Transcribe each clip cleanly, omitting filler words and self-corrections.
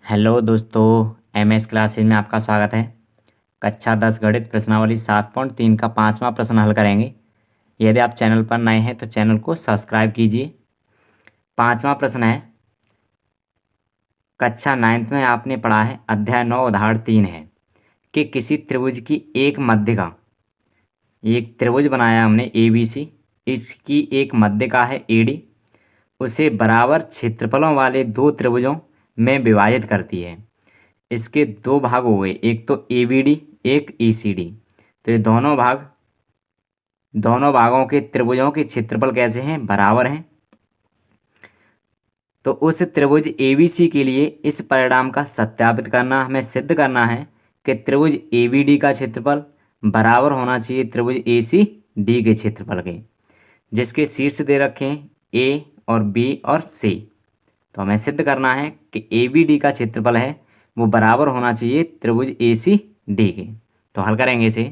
Hello दोस्तों। MS classes में आपका स्वागत है। कक्षा 10 गणित प्रश्नावली 7.3 का 5वां प्रश्न हल करेंगे। यदि आप चैनल पर नए हैं तो चैनल को सब्सक्राइब कीजिए। 5वां प्रश्न है, कक्षा 9th में आपने पढ़ा है, अध्याय 9 उदाहरण 3 है कि किसी त्रिभुज की एक मध्यिका, एक त्रिभुज बनाया हमने ए बी सी, इसकी एक मध्यिका है ए डी, उसे बराबर क्षेत्रफलों वाले दो त्रिभुजों में विभाजित करती है। इसके दो भाग हो गए, एक तो ए बी डी, एक ई सी डी। तो ये दोनों भागों के त्रिभुजों के क्षेत्रफल कैसे हैं? बराबर हैं। तो उस त्रिभुज ए बी सी के लिए इस परिणाम का सत्यापित करना, हमें सिद्ध करना है कि त्रिभुज ए बी डी का क्षेत्रफल बराबर होना चाहिए त्रिभुज ए सी डी के क्षेत्रफल के, जिसके शीर्ष दे रखे हैं ए और बी और सी। तो हमें सिद्ध करना है कि ए बी डी का क्षेत्रफल है वो बराबर होना चाहिए त्रिभुज ए सी डी के। तो हल करेंगे इसे।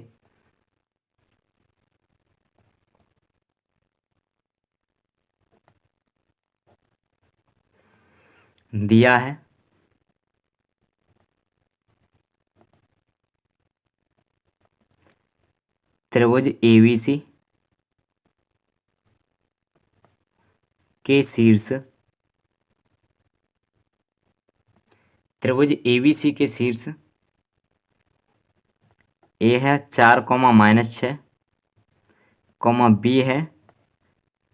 दिया है त्रिभुज ए बी सी के शीर्ष, त्रिभुज ए बी सी के शीर्ष ए है 4 कोमा -6, कोमा बी है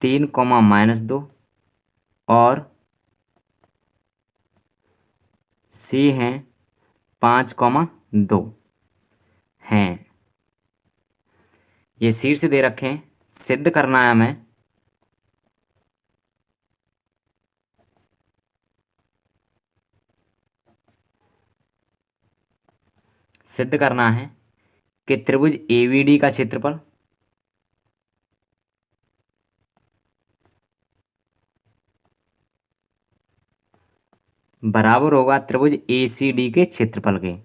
3 कोमा -2 और सी है 5,2 हैं। ये शीर्ष दे रखे हैं, सिद्ध करना है हमें सिद्ध करना है कि त्रिभुज ए बी डी का क्षेत्रफल बराबर होगा त्रिभुज ए सी डी के क्षेत्रफल के।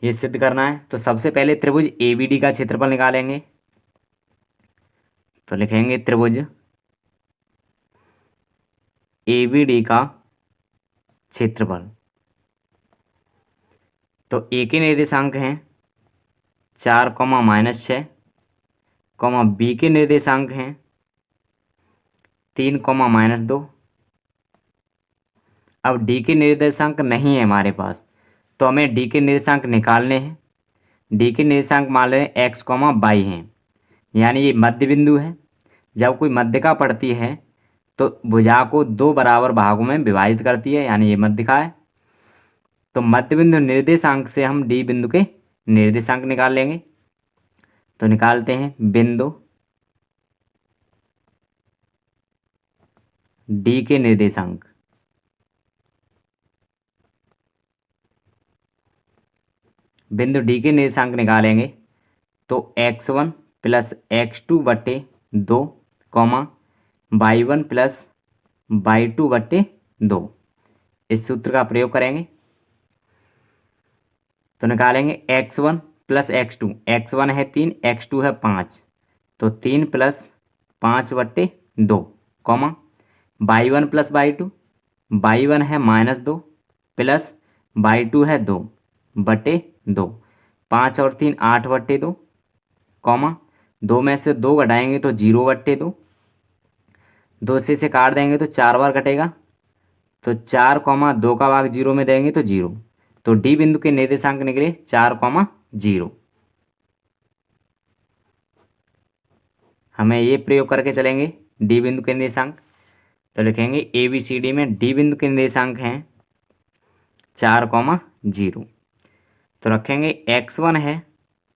ये सिद्ध करना है तो सबसे पहले त्रिभुज ए बी डी का क्षेत्रफल निकालेंगे। तो लिखेंगे त्रिभुज ए बी डी का क्षेत्रफल। तो ए के निर्देशांक हैं 4 कोमा -6, कोमा बी के निर्देशांक हैं 3 कोमा -2। अब डी के निर्देशांक नहीं है हमारे पास, तो हमें डी के निर्देशांक निकालने हैं। डी के निर्देशांक मान लें एक्स कोमा वाई हैं, यानी ये मध्य बिंदु है। जब कोई मध्यिका पड़ती है तो भुजा को दो बराबर भागों में विभाजित करती है, यानी ये मध्यिका है। तो मध्य बिंदु निर्देशांक से हम डी बिंदु के निर्देशांक निकाल लेंगे। तो निकालते हैं बिंदु डी के निर्देशांक। बिंदु डी के निर्देशांक निकालेंगे तो x1 प्लस x2 बटे 2 कॉमा y1 प्लस y2 बटे 2, इस सूत्र का प्रयोग करेंगे। तो निकालेंगे x1 प्लस x2, x1 है 3, x2 है 5, तो 3 प्लस 5 बटे 2 comma y1 plus y2, y1 है -2 प्लस y2 है 2 बटे 2, 5 और 3 8 बटे 2 कॉमा 2 में से 2 घटाएंगे तो 0 बटे 2, 2 से काट देंगे तो 4 बार कटेगा, तो 4 कॉमा 2 का भाग 0 में देंगे तो 0। तो डी बिंदु के निर्देशांक निकले 4,0। हमें ये प्रयोग करके चलेंगे डी बिंदु के निर्देशांक। तो लिखेंगे ए बी सी डी में डी बिंदु के निर्देशांक हैं 4,0। तो रखेंगे x1 है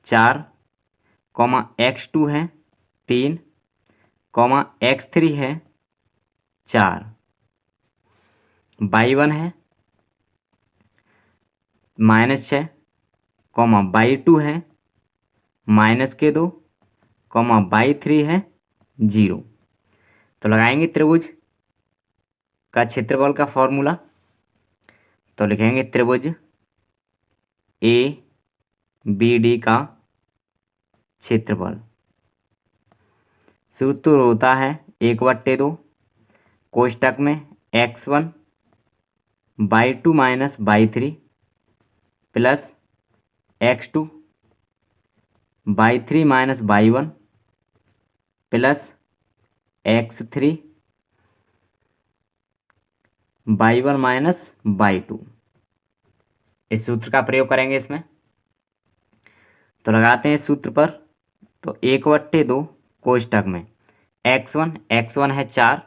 4, कॉमा x2 है 3, कॉमा x3 है 4, y1 है -6, कॉमा y2 है -2, कॉमा y3 है 0। तो लगाएंगे त्रिभुज का क्षेत्रफल का फॉर्मूला। तो लिखेंगे त्रिभुज ए बी डी का क्षेत्रफल। सूत्र होता है 1/2 कोष्टक में x1/2 minus y3 plus x2/3 minus y1 plus x3/1 minus y2। इस सूत्र का प्रयोग करेंगे इसमें, तो लगाते हैं सूत्र पर। तो 1/2 कोष्टक में x1 है 4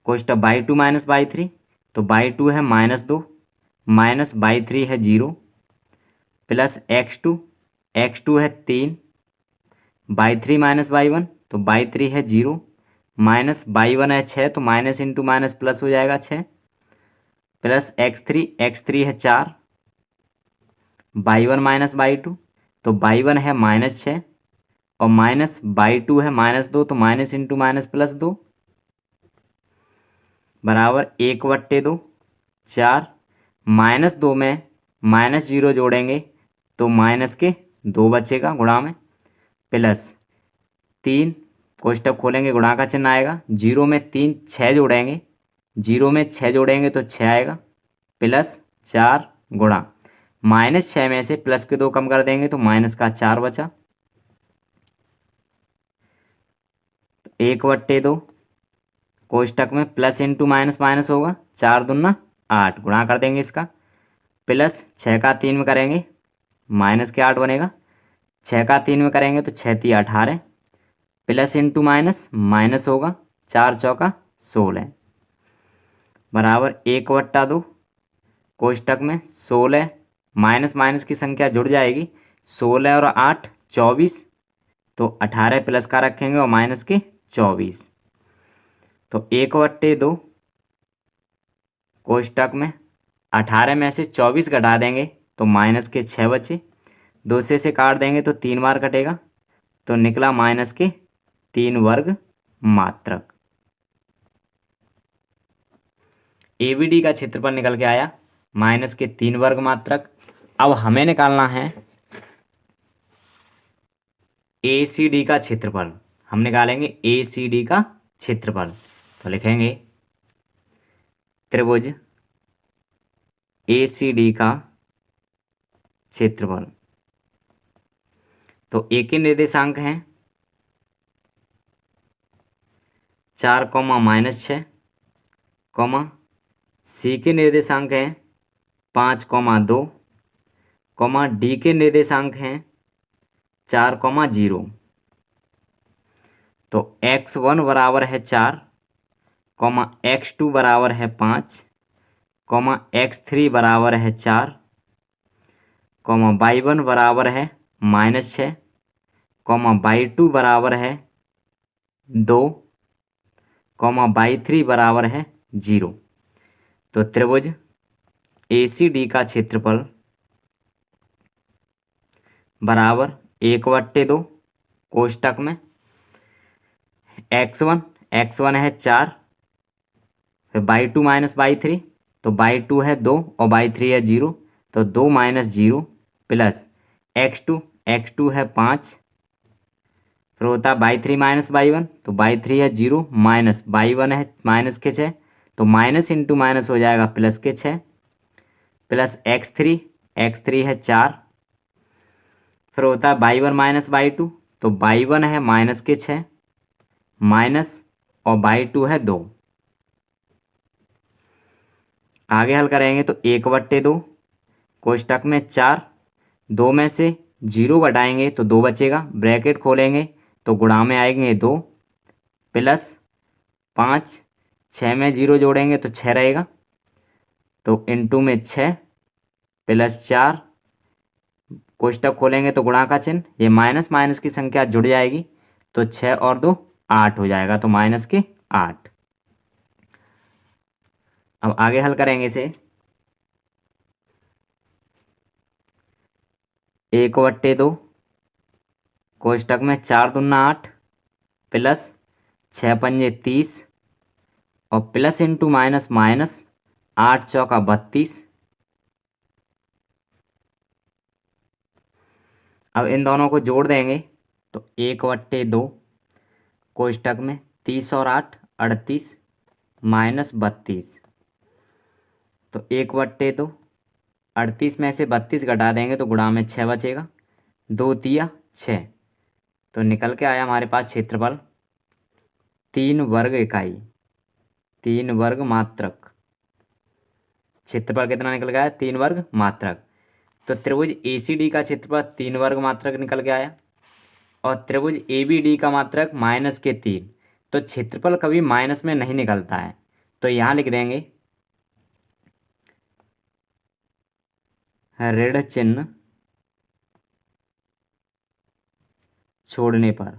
कोष्टक y2 माइनस y3, तो y2 है -2 माइनस y3 है 0 प्लस x2 है 3 y3 माइनस y1, तो y3 है 0 माइनस y1 है 6, तो माइनस इंटू माइनस प्लस हो जाएगा 6 प्लस x3 है 4 y1 माइनस y2, तो y1 है -6 और माइनस y2 है -2, तो माइनस इंटू माइनस प्लस 2 बराबर 1/2 4 -2 में -0 जोड़ेंगे तो माइनस के 2 बचेगा गुणा में प्लस 3 कोष्टक खोलेंगे गुणा का चिन्ह आएगा 0 में 3 6 जोड़ेंगे 0 में 6 जोड़ेंगे तो 6 आएगा प्लस 4 गुणा -6 में से प्लस के 2 कम कर देंगे तो माइनस का 4 बचा। 1/2 कोष्टक में प्लस इंटू माइनस माइनस होगा 4 दूना 8 गुणा कर देंगे इसका प्लस 6 का 3 में करेंगे माइनस के 8 बनेगा 6 का 3 में करेंगे तो 6 3 18 प्लस इंटू माइनस माइनस होगा 4 चौका 16 बराबर 1/2 कोष्टक में 16 माइनस माइनस की संख्या जुड़ जाएगी 16 और 8 24 तो 18 प्लस का रखेंगे और माइनस के 24 तो 1/2 कोष्टक में 18 में से 24 घटा देंगे तो माइनस के 6 बचे 2 से काट देंगे तो 3 बार कटेगा तो निकला माइनस के 3 वर्ग मात्रक। एबीडी का क्षेत्रफल निकल के आया माइनस के 3 वर्ग मात्रक। अब हमें निकालना है एसीडी का क्षेत्रफल। हम निकालेंगे एसीडी का क्षेत्रफल, तो लिखेंगे त्रिभुज एसीडी का क्षेत्रफल। तो ए के निर्देशांक हैं 4 -6 सी के निर्देशांक हैं 5 2 डी के निर्देशांक हैं 4 0। तो x1 बराबर है 4 x2 बराबर है 5 x3 बराबर है 4 y1 बराबर है -6 y2 बराबर है 2 y3 बराबर है 0। तो त्रिभुज एसीडी का क्षेत्रफल बराबर 1/2 कोष्टक में x1 है 4 फिर y2 माइनस y3, तो y2 है 2 और y3 है 0, तो 2 - 0 प्लस x2 है 5 फिर होता है y3 माइनस y1, तो y3 है 0 माइनस y1 है माइनस के 6, तो माइनस इंटू माइनस हो जाएगा प्लस के 6 प्लस x3 है 4 फिर होता है y1 माइनस y2, तो y1 है माइनस के 6 माइनस और y2 है 2। आगे हल करेंगे तो 1/2 कोष्टक में 4 2 में से 0 घटाएंगे तो 2 बचेगा ब्रैकेट खोलेंगे तो गुणा में आएंगे 2 प्लस 5 6 में 0 जोड़ेंगे तो 6 रहेगा तो इंटू में 6 प्लस 4 कोष्टक खोलेंगे तो गुणा का चिन्ह ये माइनस माइनस की संख्या जुड़ जाएगी तो 6 और 2 8 हो जाएगा तो माइनस के 8। अब आगे हल करेंगे इसे 1/2 कोष्टक में 4 दूना 8 प्लस 6 पंजे 30 और प्लस इंटू माइनस माइनस 8 चौका 32। अब इन दोनों को जोड़ देंगे तो 1/2 कोष्टक में 30 और 8 38 माइनस 32, तो 1/2। 38 में से 32 घटा देंगे तो गुणा में 6 बचेगा, 2 तिया 6। तो निकल के आया हमारे पास क्षेत्रफल 3 वर्ग इकाई, 3 वर्ग मात्रक। क्षेत्रफल कितना निकल गया? 3 वर्ग मात्रक। तो त्रिभुज ACD का क्षेत्रफल 3 वर्ग मात्रक निकल के आया, और त्रिभुज ABD का मात्रक -3। तो क्षेत्रफल कभी माइनस में नहीं निकलता है, तो यहाँ लिख देंगे ऋण चिन्ह छोड़ने पर,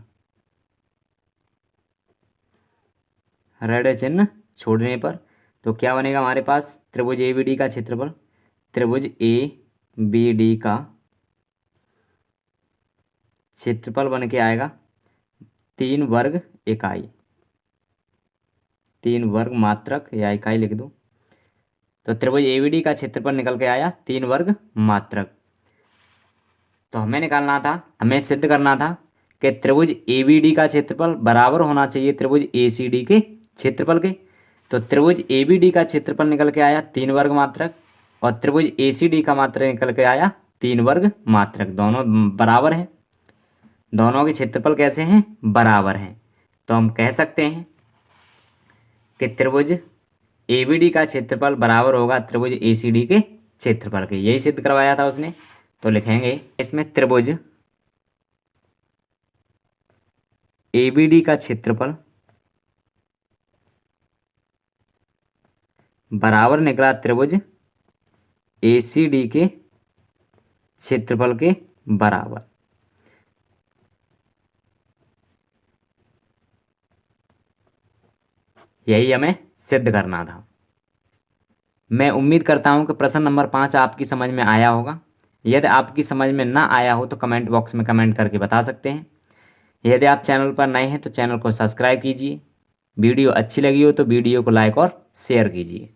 ऋण चिन्ह छोड़ने पर तो क्या बनेगा हमारे पास? त्रिभुज ABD का क्षेत्रफल, त्रिभुज ABD का क्षेत्रफल बन के आएगा 3 वर्ग इकाई, 3 वर्ग मात्रक या इकाई लिख दो। तो त्रिभुज ABD का क्षेत्रफल निकल के आया 3 वर्ग मात्रक। तो हमें निकालना था, हमें सिद्ध करना था कि त्रिभुज ABD का क्षेत्रफल बराबर होना चाहिए त्रिभुज ACD के क्षेत्रफल के। तो त्रिभुज ABD का क्षेत्रफल निकल के आया 3 वर्ग मात्रक, और त्रिभुज ACD का मात्रक निकल के आया 3 वर्ग मात्रक। दोनों बराबर हैं, दोनों के क्षेत्रफल कैसे हैं? बराबर हैं। तो हम कह सकते हैं कि त्रिभुज ABD का क्षेत्रफल बराबर होगा त्रिभुज ACD के क्षेत्रफल के। यही सिद्ध करवाया था उसने। तो लिखेंगे इसमें त्रिभुज ABD का क्षेत्रफल बराबर निकला त्रिभुज ACD के क्षेत्रफल के बराबर। यही हमें सिद्ध करना था। मैं उम्मीद करता हूं कि प्रश्न नंबर 5 आपकी समझ में आया होगा। यदि आपकी समझ में ना आया हो तो कमेंट बॉक्स में कमेंट करके बता सकते हैं। यदि आप चैनल पर नए हैं तो चैनल को सब्सक्राइब कीजिए। वीडियो अच्छी लगी हो तो वीडियो को लाइक और शेयर कीजिए।